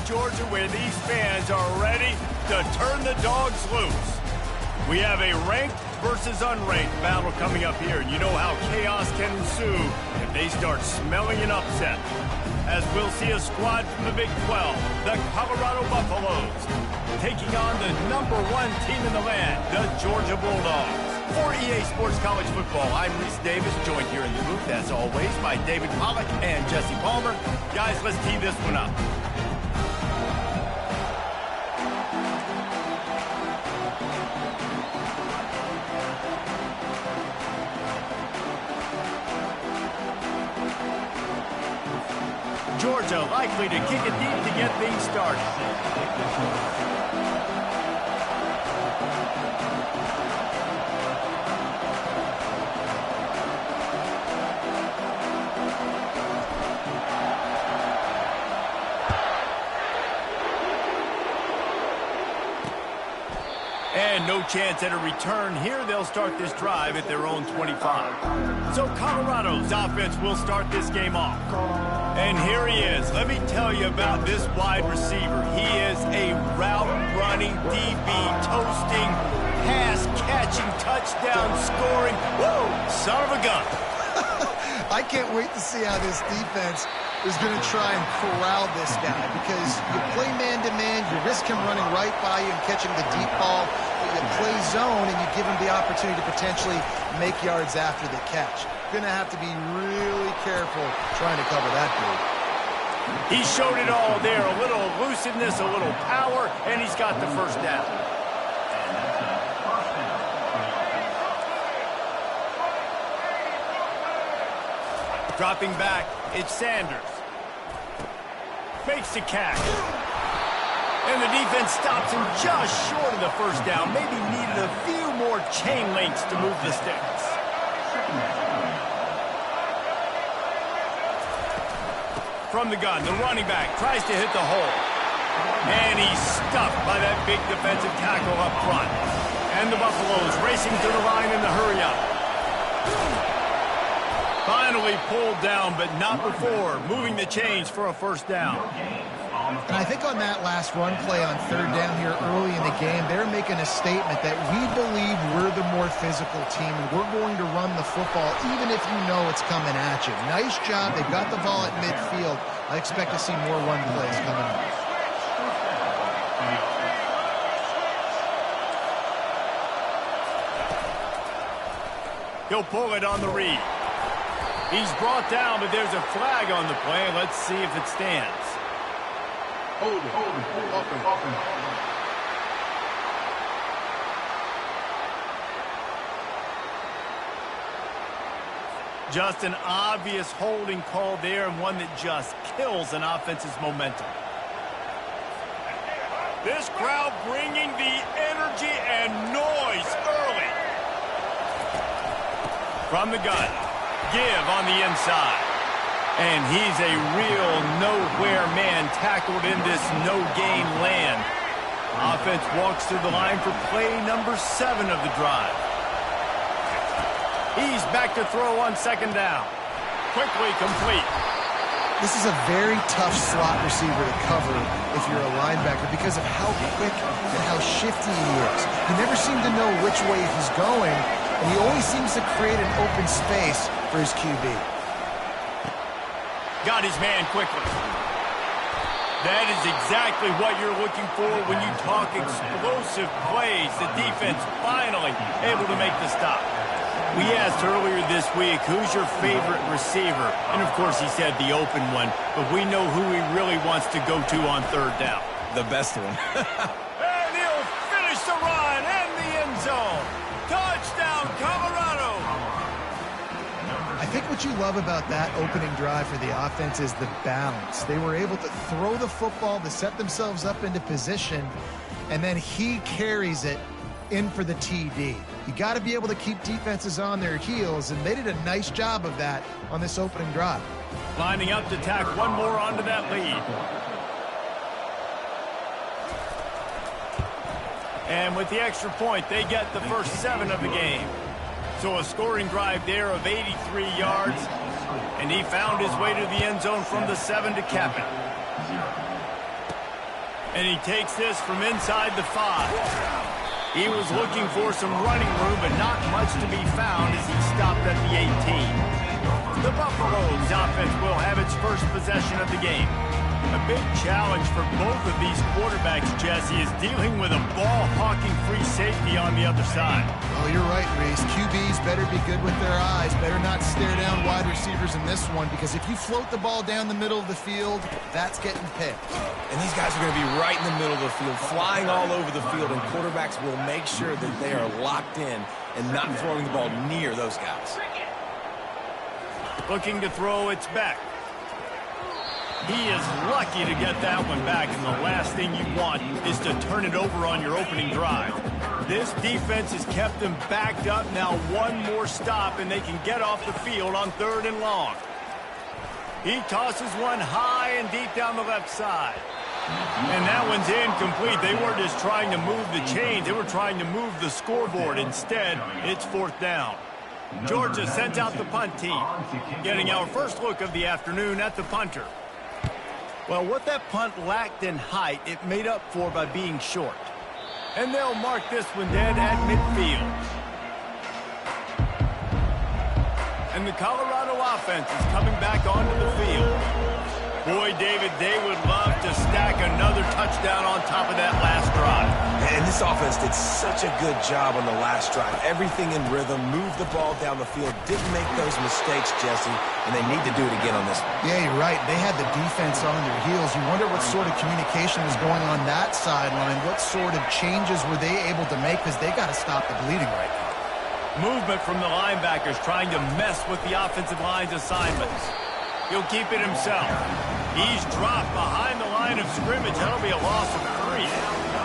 Georgia, where these fans are ready to turn the dogs loose. We have a ranked versus unranked battle coming up here, and you know how chaos can ensue if they start smelling an upset. As we'll see a squad from the Big 12, the Colorado Buffaloes, taking on the #1 team in the land, the Georgia Bulldogs. For EA Sports College Football, I'm Reese Davis, joined here in the booth, as always, by David Pollack and Jesse Palmer. Guys, let's tee this one up. Georgia likely to kick it deep to get things started. And no chance at a return here. They'll start this drive at their own 25. So Colorado's offense will start this game off. And here he is. Let me tell you about this wide receiver. He is a route-running DB, toasting, pass-catching, touchdown-scoring. Woo! Son of a gun. I can't wait to see how this defense is going to try and corral this guy, because you play man-to-man, you risk him running right by you and catching the deep ball. You play zone, and you give him the opportunity to potentially make yards after the catch. Going to have to be really careful trying to cover that dude. He showed it all there. A little elusiveness, a little power, and he's got the first down. Dropping back, it's Sanders. Makes the catch. And the defense stops him just short of the first down. Maybe needed a few more chain links to move the sticks. From the gun, the running back tries to hit the hole. And he's stuffed by that big defensive tackle up front. And the Buffaloes racing to the line in the hurry-up. Finally pulled down, but not before moving the chains for a first down. And I think on that last run play on third down here early in the game, they're making a statement that we believe we're the more physical team, and we're going to run the football even if you know it's coming at you. Nice job. They've got the ball at midfield. I expect to see more run plays coming up. He'll pull it on the read. He's brought down, but there's a flag on the play. Let's see if it stands. Hold it. Just an obvious holding call there, and one that just kills an offense's momentum. This crowd bringing the energy and noise early. From the gun, give on the inside. And he's a real nowhere man tackled in this no-gain land. Offense walks through the line for play number 7 of the drive. He's back to throw on second down. Quickly complete. This is a very tough slot receiver to cover if you're a linebacker because of how quick and how shifty he is. You never seem to know which way he's going, and he always seems to create an open space for his QB. Got his man quickly. That is exactly what you're looking for when you talk explosive plays. The defense finally able to make the stop. We asked earlier this week, who's your favorite receiver? And, of course, he said the open one. But we know who he really wants to go to on third down. The best one. And he'll finish the run and the end zone. Touchdown, Colorado. I think what you love about that opening drive for the offense is the balance. They were able to throw the football to set themselves up into position, and then he carries it in for the TD. You got to be able to keep defenses on their heels, and they did a nice job of that on this opening drive. Lining up to tack one more onto that lead. And with the extra point, they get the first 7 of the game. So a scoring drive there of 83 yards, and he found his way to the end zone from the 7 to cap it. And he takes this from inside the 5. He was looking for some running room, but not much to be found as he stopped at the 18. The Buffaloes offense will have its first possession of the game. A big challenge for both of these quarterbacks, Jesse, is dealing with a ball-hawking free safety on the other side. Well, you're right, Reese. QBs better be good with their eyes. Better not stare down wide receivers in this one, because if you float the ball down the middle of the field, that's getting picked. And these guys are going to be right in the middle of the field, flying all over the field, and quarterbacks will make sure that they are locked in and not throwing the ball near those guys. Looking to throw, it's back. He is lucky to get that one back, and the last thing you want is to turn it over on your opening drive. This defense has kept them backed up. Now one more stop, and they can get off the field on 3rd and long. He tosses one high and deep down the left side. And that one's incomplete. They weren't just trying to move the chains. They were trying to move the scoreboard. Instead, it's 4th down. Georgia sends out the punt team, getting our first look of the afternoon at the punter. Well, what that punt lacked in height, it made up for by being short. And they'll mark this one dead at midfield. And the Colorado offense is coming back onto the field. Boy, David, they would love to stack another touchdown on top of that last drive. And this offense did such a good job on the last drive. Everything in rhythm, moved the ball down the field, didn't make those mistakes, Jesse, and they need to do it again on this one. Yeah, you're right. They had the defense on their heels. You wonder what sort of communication was going on that sideline. What sort of changes were they able to make, because they got to stop the bleeding right now. Movement from the linebackers trying to mess with the offensive line's assignments. He'll keep it himself. He's dropped behind the line of scrimmage. That'll be a loss of 3.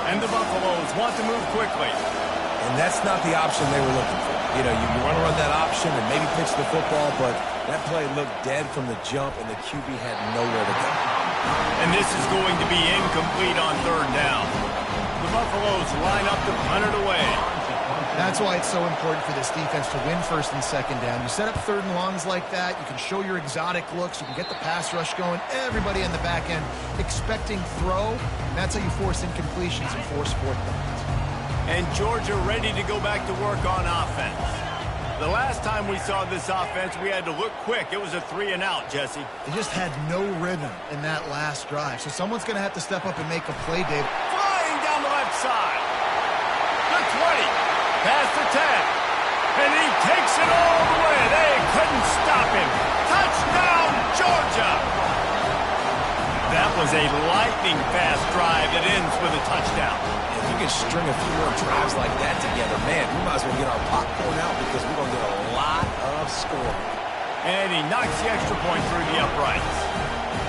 And the Buffaloes want to move quickly. And that's not the option they were looking for. You know, you want to run that option and maybe pitch the football, but that play looked dead from the jump, and the QB had nowhere to go. And this is going to be incomplete on 3rd down. The Buffaloes line up to punt it away. That's why it's so important for this defense to win 1st and 2nd down. You set up 3rd and longs like that, you can show your exotic looks, you can get the pass rush going, everybody in the back end expecting throw, and that's how you force incompletions and force 4th downs. And Georgia ready to go back to work on offense. The last time we saw this offense, we had to look quick. It was a 3 and out, Jesse. They just had no rhythm in that last drive, so someone's going to have to step up and make a play, Dave. Flying down the left side. The 20. Past the 10. And he takes it all the way. They couldn't stop him. Touchdown, Georgia. That was a lightning-fast drive that ends with a touchdown. If you can string a few more drives like that together, man, we might as well get our popcorn out, because we're going to get a lot of scoring. And he knocks the extra point through the uprights.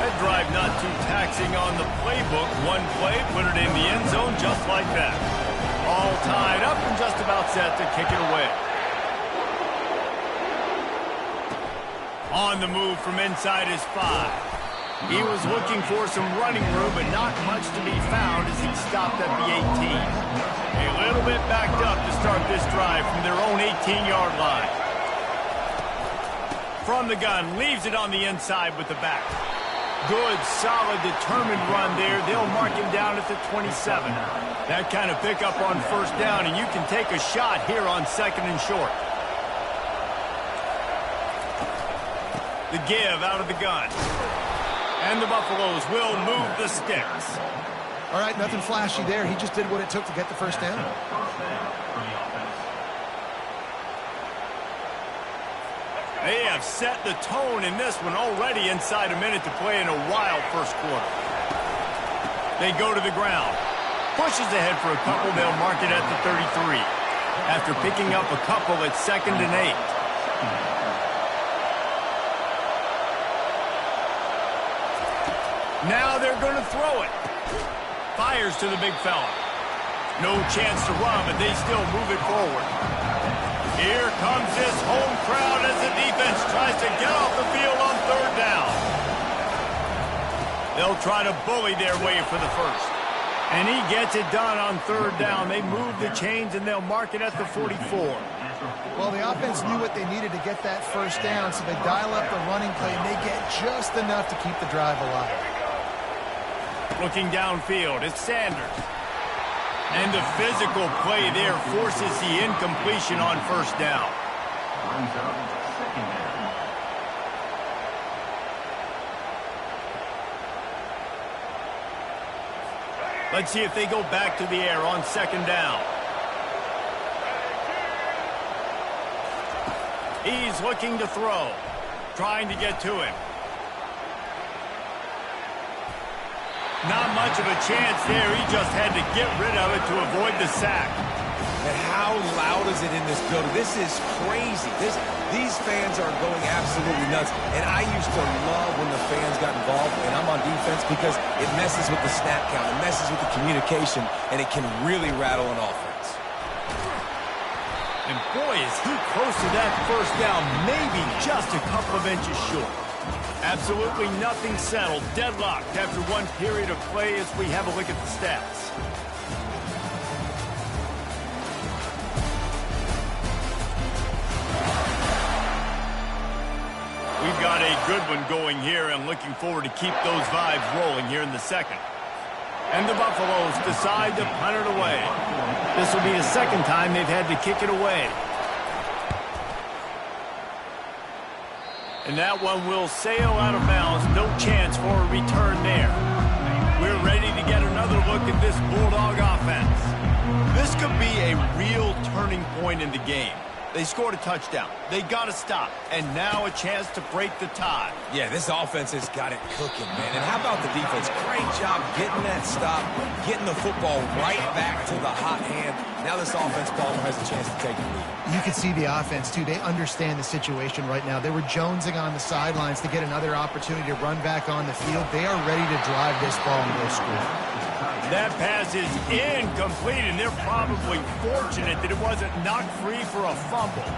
That drive not too taxing on the playbook. One play, put it in the end zone just like that. All tied up and just about set to kick it away. On the move from inside his 5. He was looking for some running room, but not much to be found as he stopped at the 18. A little bit backed up to start this drive from their own 18-yard line. From the gun, leaves it on the inside with the back. Good, solid, determined run there. They'll mark him down at the 27. That kind of pickup on 1st down, and you can take a shot here on 2nd and short. The give out of the gun. And the Buffaloes will move the sticks. All right, nothing flashy there. He just did what it took to get the 1st down. They have set the tone in this one already inside a minute to play in a wild 1st quarter. They go to the ground. Pushes ahead for a couple. They'll mark it at the 33. After picking up a couple at 2nd and 8. Now they're going to throw it. Fires to the big fella. No chance to run, but they still move it forward. Here comes this home crowd as the defense tries to get off the field on 3rd down. They'll try to bully their way for the 1st. And he gets it done on 3rd down. They move the chains, and they'll mark it at the 44. Well, the offense knew what they needed to get that 1st down, so they dial up the running play, and they get just enough to keep the drive alive. Looking downfield, it's Sanders. And the physical play there forces the incompletion on first down. Let's see if they go back to the air on second down. He's looking to throw, trying to get to him. Not much of a chance there. He just had to get rid of it to avoid the sack. And how loud is it in this building? This is crazy. These fans are going absolutely nuts. And I used to love when the fans got involved, and I'm on defense, because it messes with the snap count. It messes with the communication, and it can really rattle an offense. And boy, is he close to that first down, maybe just a couple of inches short. Absolutely nothing settled, deadlocked after one period of play as we have a look at the stats. We've got a good one going here, and looking forward to keep those vibes rolling here in the second. And the Buffaloes decide to punt it away. This will be the second time they've had to kick it away. And that one will sail out of bounds. No chance for a return there. We're ready to get another look at this Bulldog offense. This could be a real turning point in the game. They scored a touchdown. They got to stop. And now a chance to break the tie. Yeah, this offense has got it cooking, man. And how about the defense? Great job getting that stop, getting the football right back to the hot hand. Now this offense, Palmer, has a chance to take the lead. You can see the offense, too. They understand the situation right now. They were jonesing on the sidelines to get another opportunity to run back on the field. They are ready to drive this ball and go score. That pass is incomplete, and they're probably fortunate that it wasn't knocked free for a fumble.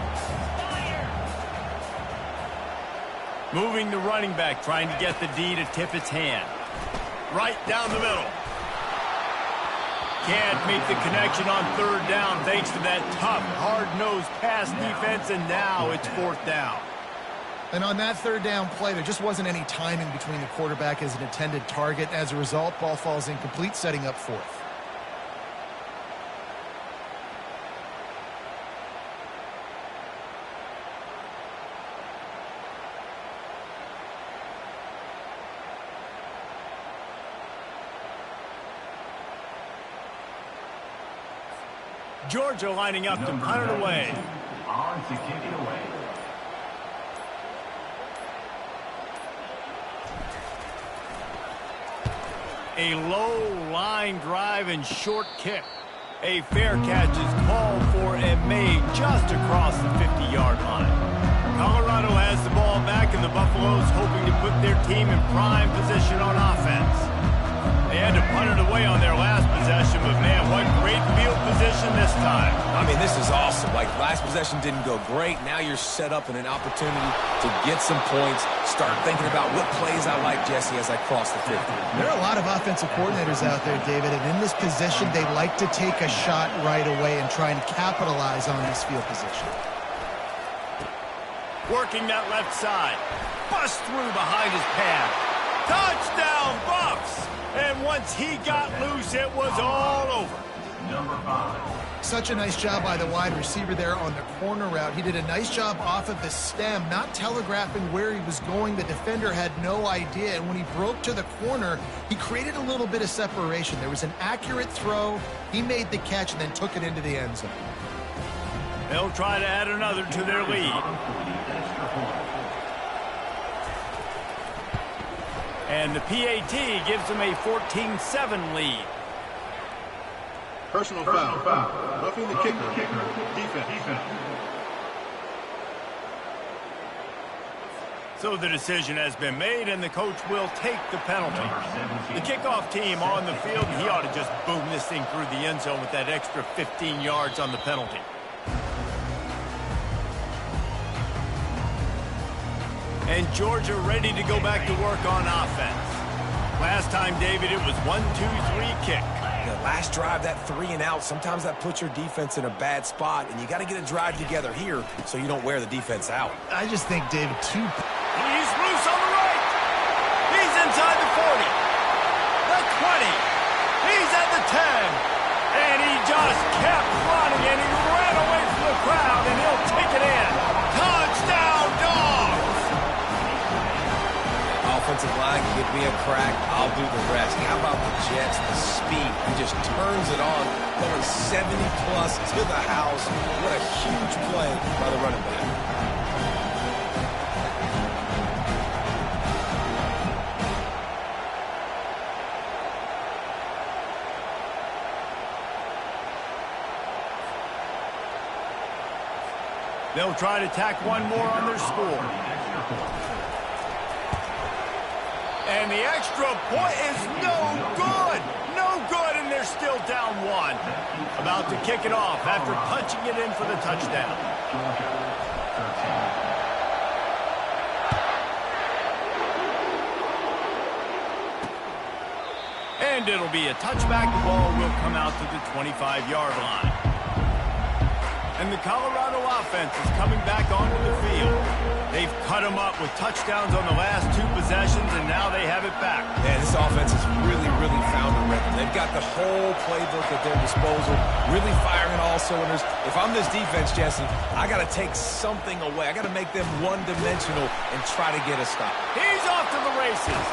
Moving the running back, trying to get the D to tip its hand. Right down the middle. Can't make the connection on third down thanks to that tough, hard-nosed pass defense, and now it's fourth down. And on that third down play, there just wasn't any timing between the quarterback as an intended target. As a result, ball falls incomplete, setting up fourth. Georgia lining up to punt it away. On to kick it away. A low line drive and short kick. A fair catch is called for and made just across the 50-yard line. Colorado has the ball back, and the Buffaloes hoping to put their team in prime position on offense. They had to punt it away on their last possession, but man, what great field position this time. I mean, this is awesome. Like, last possession didn't go great. Now you're set up in an opportunity to get some points. Start thinking about what plays I like, Jesse, as I cross the 50. There are a lot of offensive coordinators out there, David, and in this position, they like to take a shot right away and try and capitalize on this field position. Working that left side. Bust through behind his pad. Touchdown, Buffs! And once he got loose, it was all over. Number 5. Such a nice job by the wide receiver there on the corner route. He did a nice job off of the stem, not telegraphing where he was going. The defender had no idea, and when he broke to the corner, he created a little bit of separation. There was an accurate throw. He made the catch and then took it into the end zone. They'll try to add another to their lead. And the PAT gives them a 14-7 lead. Personal foul. Roughing the kicker. Defense. So the decision has been made, and the coach will take the penalty. The kickoff team on the field, he ought to just boom this thing through the end zone with that extra 15 yards on the penalty. And Georgia ready to go back to work on offense. Last time, David, it was 1-2-3 kick. The last drive, that 3 and out, sometimes that puts your defense in a bad spot, and you got to get a drive together here so you don't wear the defense out. I just think, David, He's loose on the right. He's inside the 40. The 20. offensive line, give me a crack, I'll do the rest. How about the Jets, the speed? He just turns it on, going 70-plus to the house. What a huge play by the running back. They'll try to tack one more on their score. And the extra point is no good. No good, and they're still down one. About to kick it off after punching it in for the touchdown. And it'll be a touchback. The ball will come out to the 25-yard line. And the Colorado offense is coming back onto the field. They've cut them up with touchdowns on the last two possessions, and now they have it back. Man, this offense has really found a rhythm. They've got the whole playbook at their disposal, really firing all cylinders. If I'm this defense, Jesse, I got to take something away. I got to make them one-dimensional and try to get a stop. He's off to the races.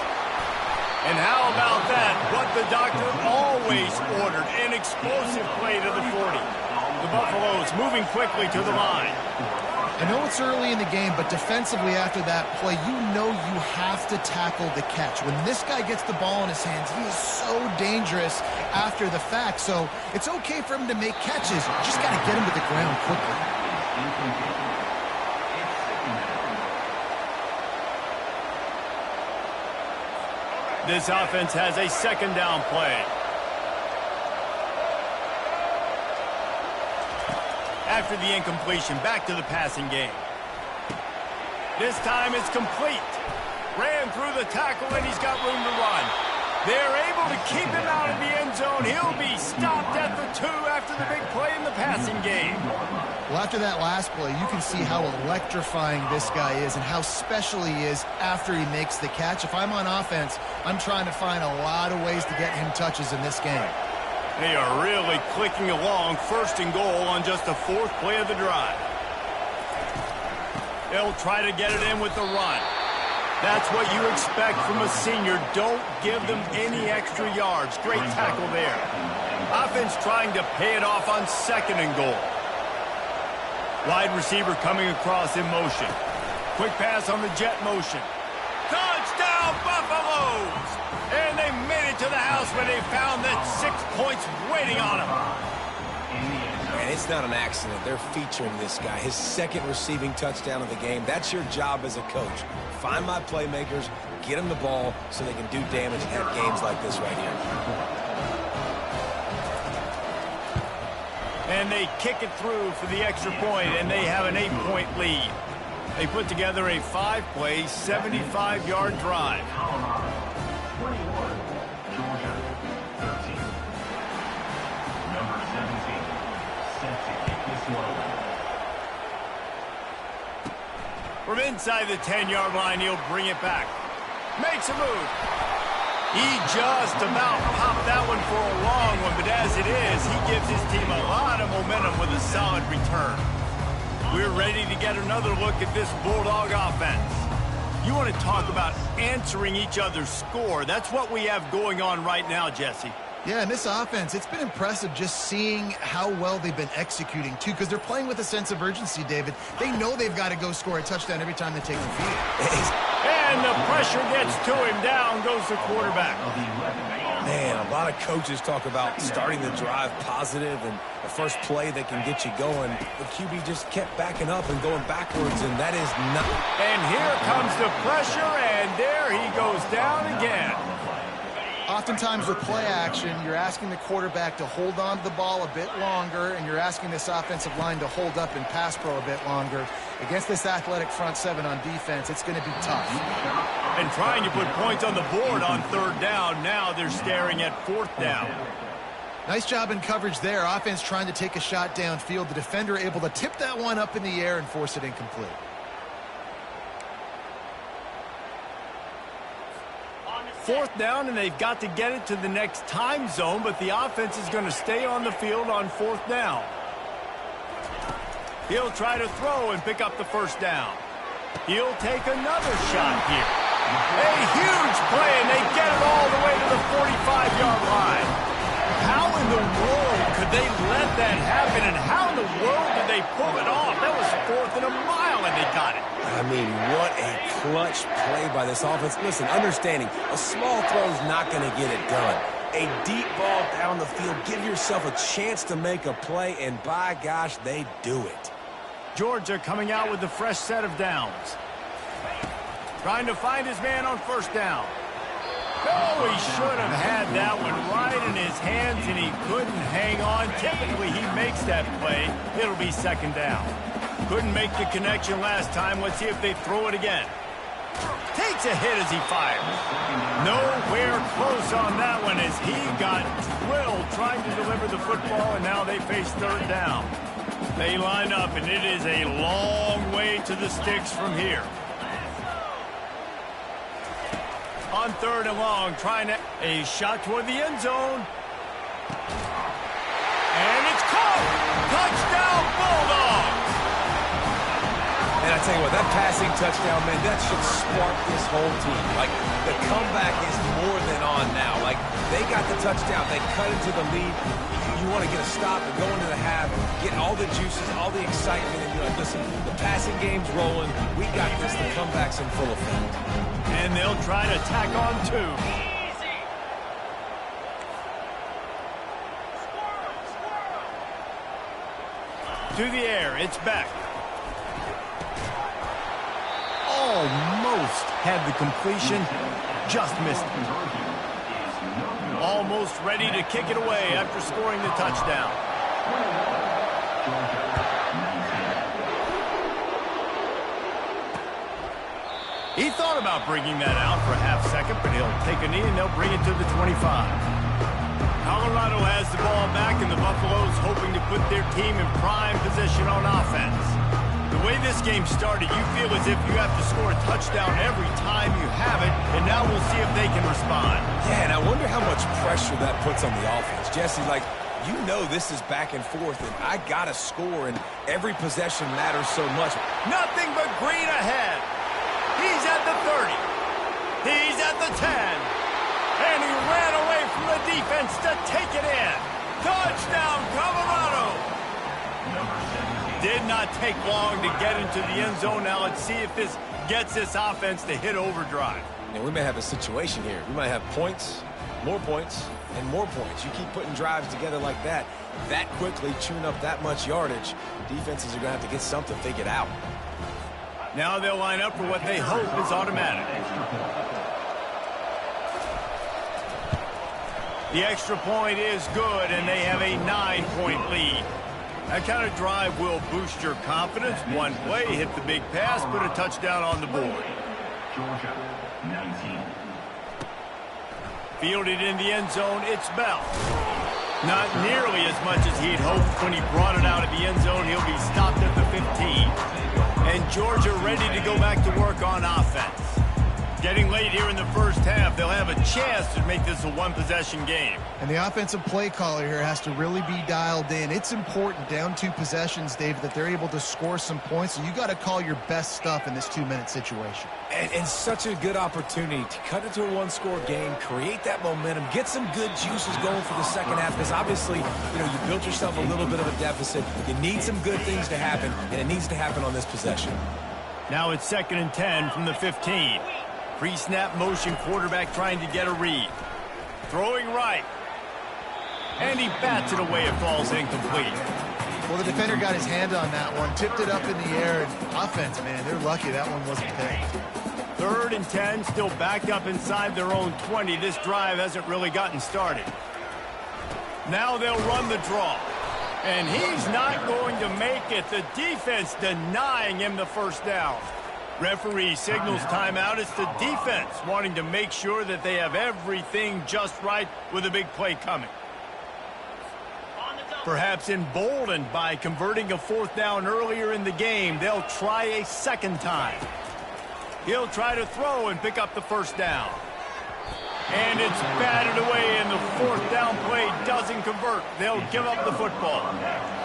And how about that? What the doctor always ordered, an explosive play to the 40. The Buffaloes moving quickly to the line. I know it's early in the game, but defensively after that play, you know you have to tackle the catch. When this guy gets the ball in his hands, he is so dangerous after the fact. So it's okay for him to make catches. You just got to get him to the ground quickly. This offense has a second down play. After the incompletion, back to the passing game. This time it's complete. Ran through the tackle, and he's got room to run. They're able to keep him out of the end zone. He'll be stopped at the 2 after the big play in the passing game. Well, after that last play, you can see how electrifying this guy is and how special he is after he makes the catch. If I'm on offense, I'm trying to find a lot of ways to get him touches in this game. They are really clicking along, first and goal on just the 4th play of the drive. They'll try to get it in with the run. That's what you expect from a senior. Don't give them any extra yards. Great tackle there. Offense trying to pay it off on 2nd and goal. Wide receiver coming across in motion. Quick pass on the jet motion. Touchdown, Buffaloes! And they made it to the house where they found that 6 points waiting on them. And it's not an accident. They're featuring this guy. His 2nd receiving touchdown of the game. That's your job as a coach. Find my playmakers, get them the ball so they can do damage and have games like this right here. And they kick it through for the extra point, and they have an 8-point lead. They put together a 5-play, 75-yard drive. From inside the 10-yard line, he'll bring it back. Makes a move. He just about popped that one for a long one, but as it is, he gives his team a lot of momentum with a solid return. We're ready to get another look at this Bulldog offense. You want to talk about answering each other's score. That's what we have going on right now, Jesse. Yeah, and this offense, it's been impressive just seeing how well they've been executing, too, because they're playing with a sense of urgency, David. They know they've got to go score a touchdown every time they take the field. And the pressure gets to him. Down goes the quarterback. Man, a lot of coaches talk about starting the drive positive and the first play that can get you going. The QB just kept backing up and going backwards, and that is not. And here comes the pressure, and there he goes down again. Oftentimes with play action, you're asking the quarterback to hold on to the ball a bit longer, and you're asking this offensive line to hold up in pass pro a bit longer. Against this athletic front 7 on defense, it's going to be tough. And trying to put points on the board on 3rd down. Now they're staring at 4th down. Nice job in coverage there. Offense trying to take a shot downfield. The defender able to tip that one up in the air and force it incomplete. Fourth down, and they've got to get it to the next time zone, but the offense is going to stay on the field on 4th down. He'll try to throw and pick up the 1st down. He'll take another shot here. A huge play, and they get it all the way to the 45-yard line. How in the world could they let that happen, and how in the world did they pull it off? That was 4th and a mile, and they got it. I mean, what a clutch play by this offense. Listen, understanding, a small throw is not going to get it done. A deep ball down the field, give yourself a chance to make a play, and by gosh, they do it. Georgia coming out with a fresh set of downs. Trying to find his man on 1st down. Oh, he should have had that one right in his hands, and he couldn't hang on. Typically, he makes that play. It'll be 2nd down. Couldn't make the connection last time. Let's see if they throw it again. Takes a hit as he fires. Nowhere close on that one as he got drilled trying to deliver the football, and now they face 3rd down. They line up, and it is a long way to the sticks from here. On 3rd and long, trying to... A shot toward the end zone. And it's caught! Touchdown, Bulldogs! And I tell you what, that passing touchdown, man, that should spark this whole team. Like, the comeback is more than on now. Like, they got the touchdown. They cut into the lead. You want to get a stop and go into the half, get all the juices, all the excitement, and you're like, listen, the passing game's rolling. We got this. The comeback's in full effect. And they'll try to tack on 2. To the air, it's back. Almost had the completion, just missed it. Almost ready to kick it away after scoring the touchdown. He thought about bringing that out for a half second, but he'll take a knee and they'll bring it to the 25. Colorado has the ball back, and the Buffaloes hoping to put their team in prime position on offense. The way this game started, you feel as if you have to score a touchdown every time you have it, and now we'll see if they can respond. Yeah, and I wonder how much pressure that puts on the offense. Jesse, like, you know this is back and forth, and I got to score, and every possession matters so much. Nothing but green ahead. He's at the 30. He's at the 10. And he ran away from the defense to take it in. Touchdown, Colorado. Did not take long to get into the end zone. Now let's see if this gets this offense to hit overdrive. And we may have a situation here. We might have points, and more points. You keep putting drives together like that quickly, chewing up that much yardage, defenses are going to have to get something figured out. Now they'll line up for what they hope is automatic. The extra point is good, and they have a 9-point lead. That kind of drive will boost your confidence. One play, hit the big pass, put a touchdown on the board. Georgia, 19. Fielded in the end zone, it's Bell. Not nearly as much as he'd hoped when he brought it out of the end zone. He'll be stopped at the 15. And Georgia ready to go back to work on offense. Getting late here in the first half, they'll have a chance to make this a one-possession game. And the offensive play caller here has to really be dialed in. It's important down 2 possessions, David, that they're able to score some points. So you got to call your best stuff in this 2-minute situation. And such a good opportunity to cut into a one-score game, create that momentum, get some good juices going for the second half, because obviously, you built yourself a little bit of a deficit. You need some good things to happen, and it needs to happen on this possession. Now it's 2nd and 10 from the 15. Pre-snap motion, quarterback trying to get a read. Throwing right. And he bats it away. It falls incomplete. Well, the defender got his hand on that one, tipped it up in the air, and offense, man, they're lucky that one wasn't picked. 3rd and 10, still back up inside their own 20. This drive hasn't really gotten started. Now they'll run the draw. And he's not going to make it. The defense denying him the first down. Referee signals timeout. It's the defense wanting to make sure that they have everything just right with a big play coming. Perhaps emboldened by converting a 4th down earlier in the game, they'll try a second time. He'll try to throw and pick up the first down. And it's batted away, and the 4th down play doesn't convert. They'll give up the football.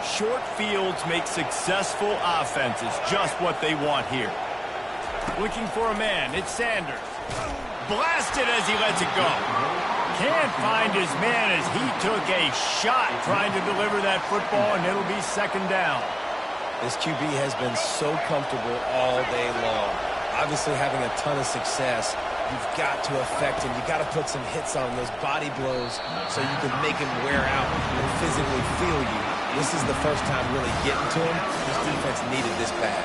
Short fields make successful offenses, just what they want here. Looking for a man, it's Sanders. Blasted as he lets it go. Can't find his man as he took a shot trying to deliver that football, and it'll be second down. This QB has been so comfortable all day long. Obviously having a ton of success. You've got to affect him. You've got to put some hits on those body blows so you can make him wear out and physically feel you. This is the first time really getting to him. This defense needed this bad.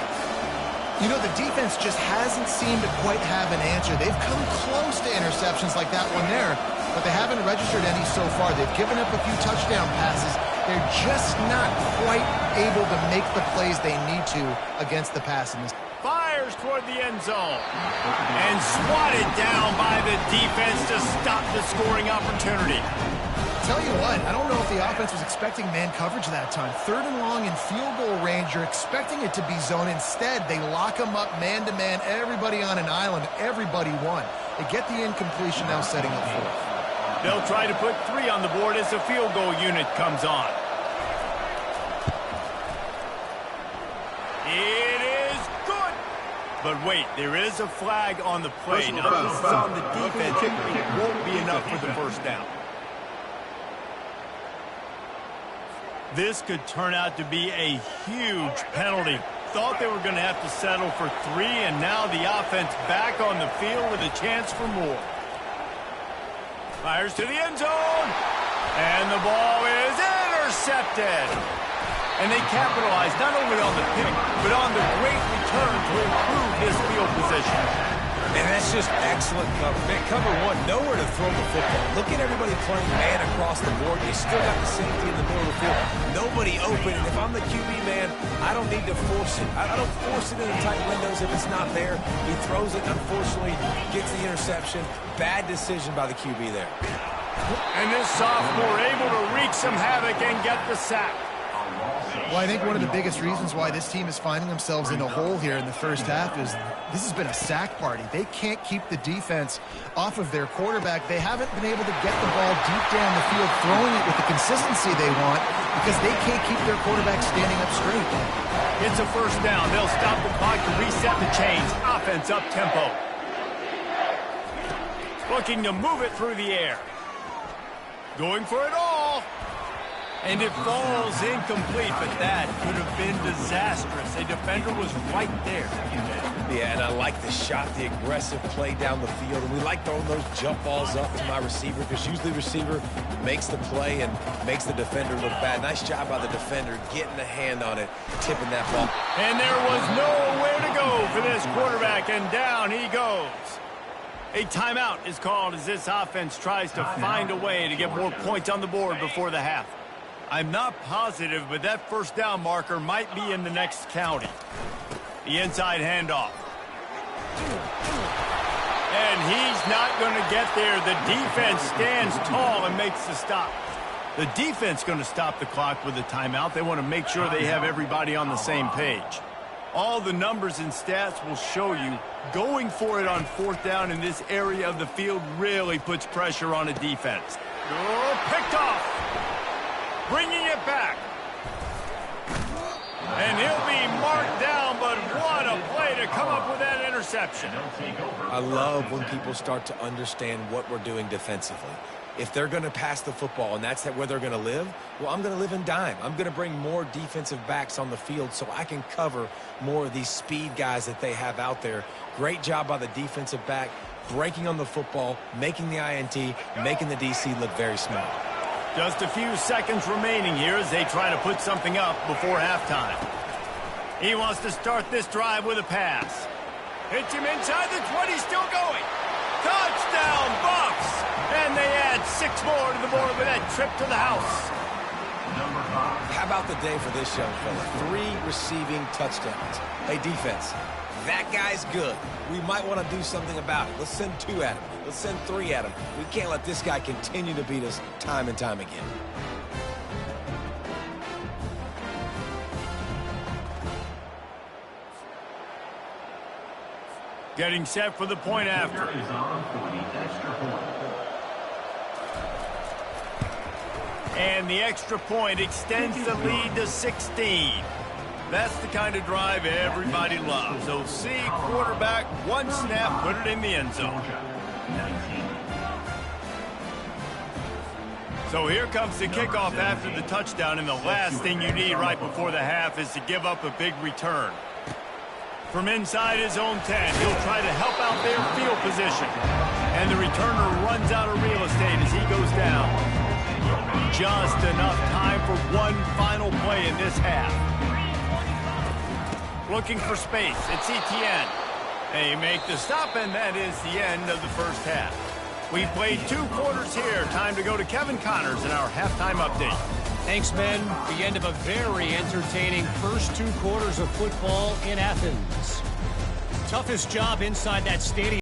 You know, the defense just hasn't seemed to quite have an answer. They've come close to interceptions like that one there, but they haven't registered any so far. They've given up a few touchdown passes. They're just not quite able to make the plays they need to against the pass in this. Fires toward the end zone. And swatted down by the defense to stop the scoring opportunity. Tell you what, I don't know if the offense was expecting man coverage that time. 3rd and long in field goal range, you're expecting it to be zone. Instead, they lock them up man-to-man, everybody on an island, everybody won. They get the incompletion now setting up 4th. They'll try to put 3 on the board as the field goal unit comes on. It is good. But wait, there is a flag on the play. Now, this is on the defense. It won't be enough for the first down. This could turn out to be a huge penalty. Thought they were going to have to settle for 3, and now the offense back on the field with a chance for more. Fires to the end zone, and the ball is intercepted. And they capitalize not only on the pick, but on the great return to improve this field position. And that's just excellent cover. Man, cover 1, nowhere to throw the football. Look at everybody playing man across the board. You still got the safety in the middle of the field. Nobody open. And if I'm the QB, man, I don't need to force it. I don't force it into tight windows if it's not there. He throws it, unfortunately, gets the interception. Bad decision by the QB there. And this sophomore able to wreak some havoc and get the sack. Well, I think one of the biggest reasons why this team is finding themselves in a hole here in the first half is this has been a sack party. They can't keep the defense off of their quarterback. They haven't been able to get the ball deep down the field, throwing it with the consistency they want because they can't keep their quarterback standing up straight. It's a first down. They'll stop the clock to reset the chains. Offense up tempo. Looking to move it through the air. Going for it all. And it falls incomplete, but that could have been disastrous. A defender was right there. Yeah, and I like the shot, the aggressive play down the field. And we like throwing those jump balls up to my receiver because usually the receiver makes the play and makes the defender look bad. Nice job by the defender getting a hand on it, tipping that ball. And there was nowhere to go for this quarterback, and down he goes. A timeout is called as this offense tries to find a way to get more points on the board before the half. I'm not positive, but that first down marker might be in the next county. The inside handoff. And he's not going to get there. The defense stands tall and makes the stop. The defense going to stop the clock with a timeout. They want to make sure they have everybody on the same page. All the numbers and stats will show you going for it on 4th down in this area of the field really puts pressure on a defense. Oh, picked off. Bringing it back. And he'll be marked down, but what a play to come up with that interception. I love when people start to understand what we're doing defensively. If they're going to pass the football and that's where they're going to live, well, I'm going to live in dime. I'm going to bring more defensive backs on the field so I can cover more of these speed guys that they have out there. Great job by the defensive back, breaking on the football, making the INT, making the DC look very smart. Just a few seconds remaining here as they try to put something up before halftime. He wants to start this drive with a pass. Hits him inside the 20, still going. Touchdown, Bucks! And they add 6 more to the board with that trip to the house. How about the day for this young fella? 3 receiving touchdowns. Hey, defense, that guy's good. We might want to do something about it. Let's send 2 at him. Let's send 3 at him. We can't let this guy continue to beat us time and time again. Getting set for the point after. And the extra point extends the lead to 16. That's the kind of drive everybody loves. So see, quarterback, one snap, put it in the end zone. So here comes the kickoff after the touchdown, and the last thing you need right before the half is to give up a big return. From inside his own 10, he'll try to help out their field position. And the returner runs out of real estate as he goes down. Just enough time for one final play in this half. Looking for space, it's ETN. They make the stop, and that is the end of the first half. We've played 2 quarters here. Time to go to Kevin Connors in our halftime update. Thanks, Ben. The end of a very entertaining first 2 quarters of football in Athens. Toughest job inside that stadium.